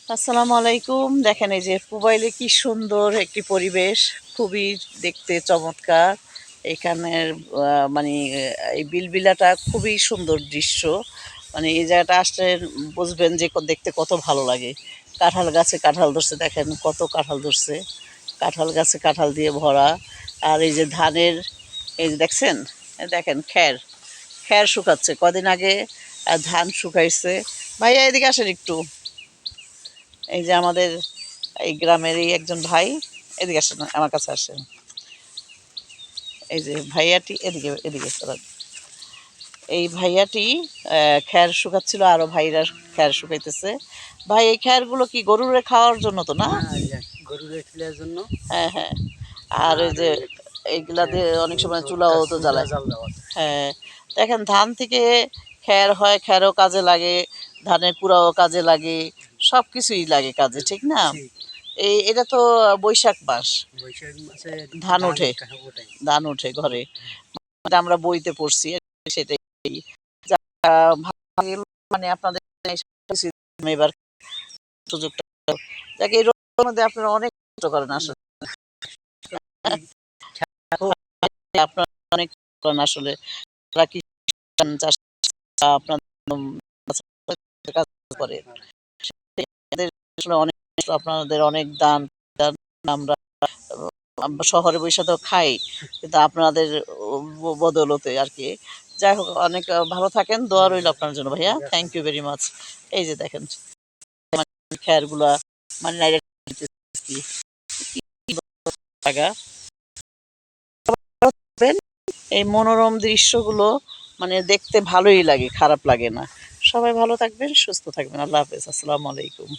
আসসালামু আলাইকুম। দেখেন এই যে মোবাইলে কি সুন্দর একটি পরিবেশ, খুবই দেখতে চমৎকার। এখানের মানে এই বিলবিলাটা খুবই সুন্দর দৃশ্য। মানে এই জায়গাটা আসলে বুঝবেন যে দেখতে কত ভালো লাগে। কাঁঠাল গাছে কাঁঠাল ধরছে, দেখেন কত কাঁঠাল ধরছে। কাঁঠাল গাছে কাঁঠাল দিয়ে ভরা। আর এই যে ধানের, এই যে দেখছেন, দেখেন খ্যার শুকাচ্ছে। কদিন আগে ধান শুকাইছে। ভাইয়া এদিকে আসেন একটু। এই যে আমাদের এই গ্রামেরই একজন ভাই, এদিকে আসেন, আমার কাছে আসেন। এই যে ভাইয়াটি এদিকে এদিকে চলেন। এই ভাইয়াটি খ্যার শুকাচ্ছিল, আরো ভাইরা খ্যার শুকাইতেছে। ভাই এই খ্যারগুলো কি গরুরে খাওয়ার জন্য তো না? গরুর খিলার জন্য। হ্যাঁ হ্যাঁ। আর এই আর যে এইগুলা দিয়ে অনেক সময় চুলাও তো চুলা জ্বালায়। জাল দেওয়া। হ্যাঁ, দেখেন ধান থেকে খ্যার হয়, খ্যারও কাজে লাগে, ধানের কুড়াও কাজে লাগে, সব কিছুই লাগে কাজে, ঠিক না? ঠিক। এটা তো বৈশাখ মাস, বৈশাখ মাসে ধান ধান ওঠে, ওঠায়। ধান ওঠে ঘরে। এটা আমরা বইতে পড়ছি, সেটাই। ভালো লাগলো, মানে আপনাদের এবার সুযোগটা, যাকে এই রোগের মধ্যে আপনারা অনেক কষ্ট করেন আসলে। আপনারা অনেক কষ্ট করেন আসলে। যারা কৃষি চাষ আপনাদের কাজ করে, এদের আসলে অনেক, আপনাদের অনেক দান দান আমরা শহরে বসে তো খাই, কিন্তু আপনাদের বদৌলতে আর কি। যাই হোক, অনেক ভালো থাকেন, দোয়া রইল আপনার জন্য ভাইয়া। Thank you very much. এই যে দেখেন খেয়ারগুলা, মানে জায়গা, এই মনোরম দৃশ্যগুলো মানে দেখতে ভালোই লাগে, খারাপ লাগে না। সবাই ভালো থাকবেন, সুস্থ থাকবেন। আল্লাহ হাফেজ, আসসালামু আলাইকুম।